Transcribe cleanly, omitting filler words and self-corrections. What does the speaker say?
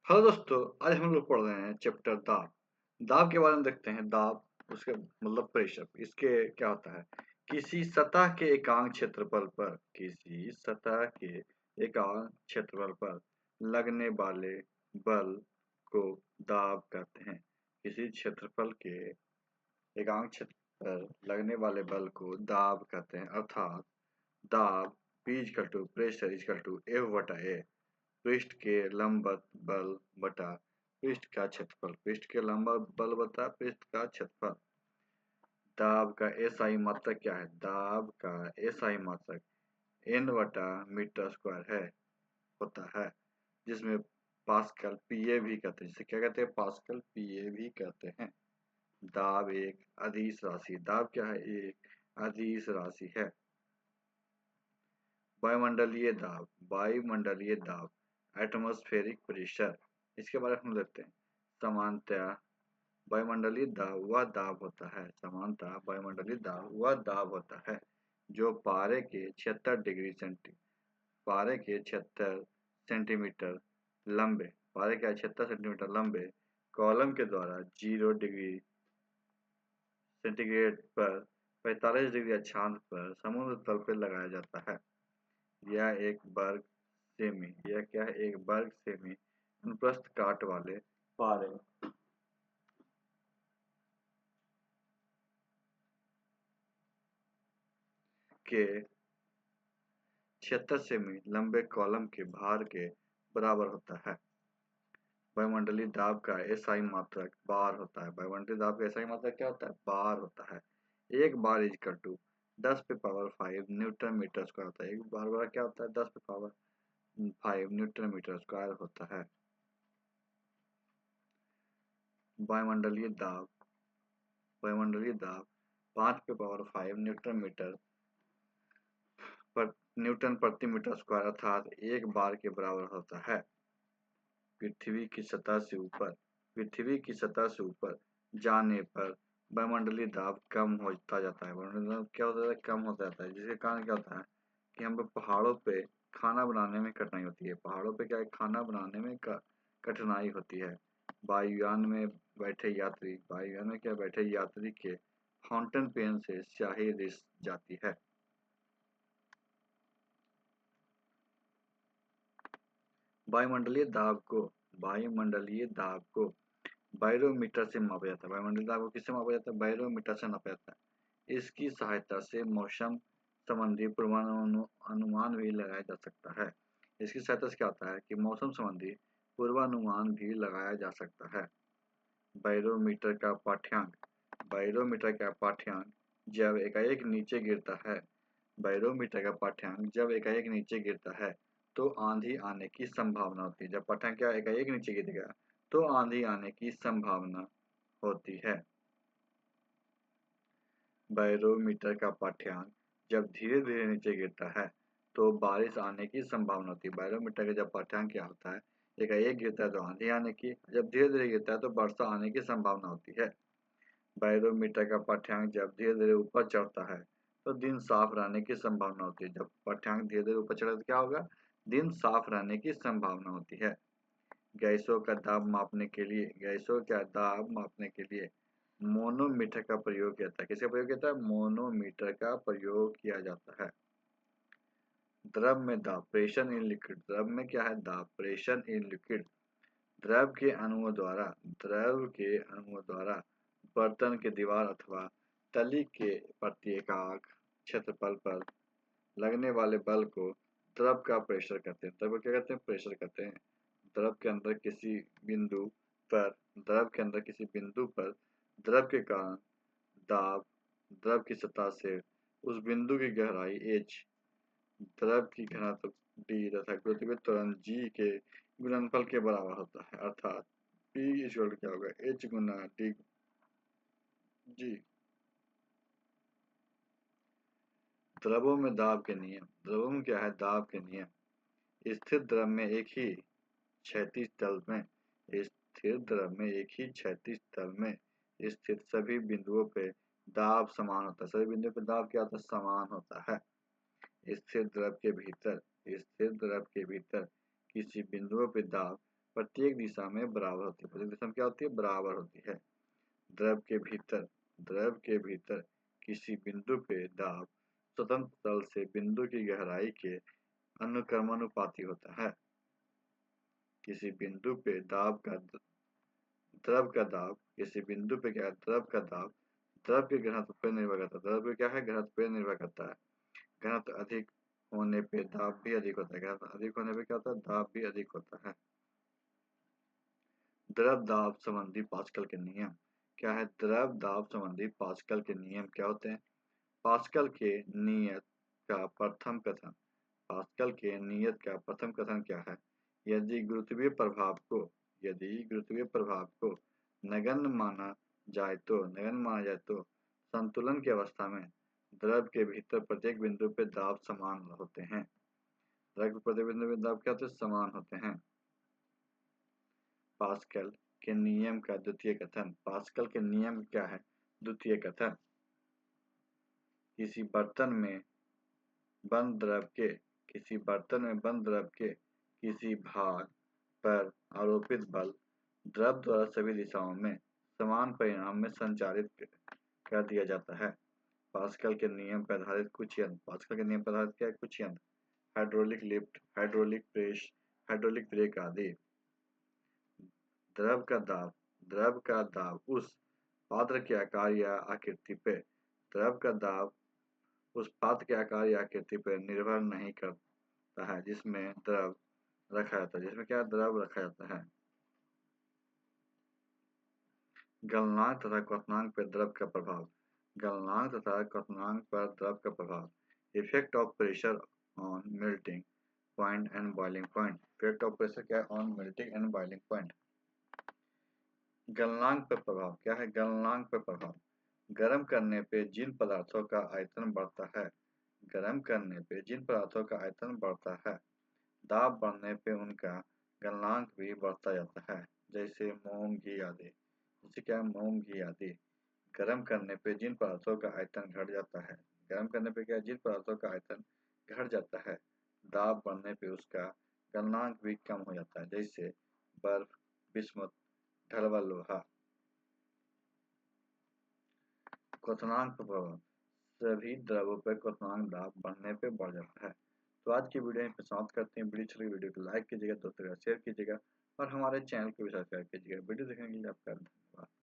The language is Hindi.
हेलो दोस्तों, आज हम लोग पढ़ रहे हैं चैप्टर दाब। दाब के बारे में देखते हैं। दाब उसके मतलब प्रेशर, इसके क्या होता है। किसी सतह के एकांक क्षेत्रफल पर किसी सतह के एकांक क्षेत्रफल पर लगने वाले बल को दाब कहते हैं। किसी क्षेत्रफल के एकांक क्षेत्र पर लगने वाले बल को दाब कहते हैं। अर्थात दाब P equal to pressure equal to F बटा A। पृष्ठ के लंबवत बल बटा पृष्ठ का क्षेत्रफल। पृष्ठ के लंबवत बल बटा पृष्ठ का क्षेत्रफल। दाब का एसआई मात्रक क्या है? दाब का एसआई मात्रक N बटा मीटर स्क्वायर है होता है, जिसमें पास्कल पीए भी कहते हैं। जिसे क्या कहते हैं? पास्कल पीए भी कहते हैं। दाब एक अदिश राशि। दाब क्या है? एक अदिश राशि है। वायुमंडलीय दाब। वायुमंडलीय दाब एटमॉस्फेरिक प्रेशर, इसके बारे में हम देखते हैं। समानतया वायुमंडलीय दाब वह दाब होता है, समानतः वायुमंडलीय दाब वह दाब होता है जो पारे के 76 सेंटीमीटर लंबे कॉलम के द्वारा 0 डिग्री सेंटीग्रेड पर 45 डिग्री अक्षांश पर समुद्र तल पर लगाया जाता है। यह क्या है? एक वर्ग सेमी अनुप्रस्थ काट वाले पारे के 76 सेमी लंबे कॉलम के भार के बराबर होता है। वायुमंडलीय दाब का एसआई मात्रक बार होता है। वायुमंडलीय दाब का एसआई मात्रक क्या होता है? बार होता है। एक बार इक्वल टू 10 पे पावर 5 न्यूटन मीटर स्क्वायर होता है। एक बार बड़ा क्या होता है? 10 पे पावर 5 न्यूटन मीटर स्क्वायर होता है। वायुमंडलीय दाब 5 पे पावर 5 न्यूटन प्रति मीटर स्क्वायर अर्थात एक बार के बराबर होता है। पृथ्वी की सतह से ऊपर जाने पर वायुमंडलीय दाब कम होता जाता है। वायुमंडलीय दाब क्या होता है? कम होता जाता है, जिसके कारण क्या होता है कि हम लोग पहाड़ों पे खाना बनाने में कठिनाई होती है। पहाड़ों पे क्या है? खाना बनाने में कठिनाई होती है। वायुयान में बैठे यात्री के फाउंटेन पेन से स्याही रिस जाती है। वायुमंडलीय दाब को बैरोमीटर से मापा जाता है। वायुमंडलीय दाब को किससे मापा जाता है? बैरोमीटर से नापा जाता है। इसकी सहायता से मौसम संबंधी पूर्वानुमान भी लगाया जा सकता है। इसकी सहायता से क्या होता है कि मौसम संबंधी पूर्वानुमान भी लगाया जा सकता है। बैरोमीटर का पाठ्यांक जब एकाएक नीचे गिरता है तो आंधी आने की संभावना होती है। जब पाठ्यांक क्या एकाएक नीचे गिरेगा तो आंधी आने की संभावना होती है। बैरोमीटर का पाठ्यांक जब धीरे धीरे नीचे गिरता है तो बारिश आने की संभावना होती है। बैरोमीटर का जब पाठ्यांक क्या होता है? एकाएक गिरता है तो आंधी आने की, जब धीरे धीरे गिरता है तो वर्षा आने की संभावना होती है। बैरोमीटर का पाठ्यांक जब धीरे धीरे ऊपर चढ़ता है तो दिन साफ रहने की संभावना होती है। जब पाठ्यांक धीरे धीरे ऊपर चढ़ेगा तो क्या होगा? दिन साफ रहने की संभावना होती है। गैसों का दाब मापने के लिए मोनोमीटर का प्रयोग किया जाता है। किसका प्रयोग किया जाता है? मोनोमीटर का प्रयोग किया जाता है। द्रव में दाब प्रेशर इन लिक्विड। द्रव में क्या है? दाब प्रेशर इन लिक्विड। द्रव के अणुओं द्वारा बर्तन के दीवार अथवा तली के प्रत्येकांक क्षेत्रफल पर लगने वाले बल को द्रव का प्रेशर कहते हैं। द्रव को क्या कहते हैं? प्रेशर कहते हैं। द्रव के अंदर किसी बिंदु पर द्रव के कारण दाब द्रव की सतह से उस बिंदु की गहराई h, द्रव की घनत्व d तथा गुरुत्वीय त्वरण g के गुणनफल के बराबर होता है। अर्थात P इक्वल क्या होगा? h गुना d g। द्रवों में दाब के नियम। द्रवों में क्या है? दाब के नियम। स्थिर द्रव में एक ही क्षैतिज तल में स्थित सभी बिंदुओं पे दाब समान होता है। सभी बिंदुओं पे दाब क्या होता है? समान होता है। स्थिर द्रव के भीतर किसी बिंदुओं पे दाब प्रत्येक दिशा में बराबर होती है। प्रत्येक दिशा में क्या होती है? बराबर होती है। द्रव के भीतर किसी बिंदु पे दाब स्वतंत्र तल से बिंदु की गहराई के अनुक्रमानुपाती होता है। किसी बिंदु पे द्रव का दाब किसी बिंदु पे क्या है? द्रव का दाब द्रव के घनत्व पर निर्भर करता है। द्रव पे क्या है? घनत्व पर निर्भर करता है। घनत्व अधिक होने पे दाब भी अधिक होता है। घनत्व अधिक होने पे क्या होता है? दाब भी अधिक होता है। द्रव दाब संबंधी पास्कल के नियम क्या है? द्रव दाब संबंधी पास्कल के नियम क्या होते हैं? पास्कल के नियत का प्रथम कथन पास्कल के नियत का प्रथम कथन क्या है? यदि गुरुत्वीय प्रभाव को नगण्य माना जाए तो संतुलन की अवस्था में द्रव के भीतर प्रत्येक बिंदु पे दाब समान होते हैं। द्रव के प्रत्येक बिंदु पे दाब क्या होते हैं? समान होते हैं। पास्कल के नियम का द्वितीय कथन पास्कल के नियम क्या है? द्वितीय कथन किसी बर्तन में बंद द्रव के किसी भाग पर आरोपित बल द्रव द्वारा सभी दिशाओं में समान परिमाण में संचारित कर दिया जाता है। पास्कल के नियम पर आधारित कुछ यंत्र पास्कल के नियम पर आधारित क्या है? कुछ यंत्र hydraulic lift, hydraulic press, hydraulic brake आदि। द्रव का दाब उस पात्र के आकार या आकृति पे द्रव का दाब उस पात्र के आकार या आकृति पर निर्भर नहीं करता है जिसमें द्रव रखा जाता है। जिसमें क्या द्रव रखा जाता है। गलनांक तथा क्वथनांक पर द्रव का प्रभाव गलनांक तथा क्वथनांक पर द्रव का प्रभाव effect of pressure on melting point and boiling point effect of pressure क्या है? On melting and boiling point. गलनांक पर प्रभाव क्या है? गलनांक पर प्रभाव गर्म करने पे जिन पदार्थों का आयतन बढ़ता है दाब बढ़ने पे उनका गलनांक भी बढ़ता जाता है। जैसे मोम घी आदि। जैसे क्या? मोम घी आदि। गर्म करने पे जिन पदार्थों का आयतन घट जाता है जिन पदार्थों का आयतन घट जाता है दाब बढ़ने पे उसका गलनांक भी कम हो जाता है। जैसे बर्फ, बिस्मुथ, ढलवा लोहा। क्वथनांक पर प्रभाव सभी द्रवों पर क्वथनांक दाब बढ़ने पे बढ़ जाता है। तो आज की वीडियो में समाप्त करते हैं। वीडियो अच्छी लगी वीडियो को लाइक कीजिएगा, दोस्तों के साथ शेयर कीजिएगा और हमारे चैनल को भी सब्सक्राइब कीजिएगा। वीडियो देखने के लिए आपका धन्यवाद।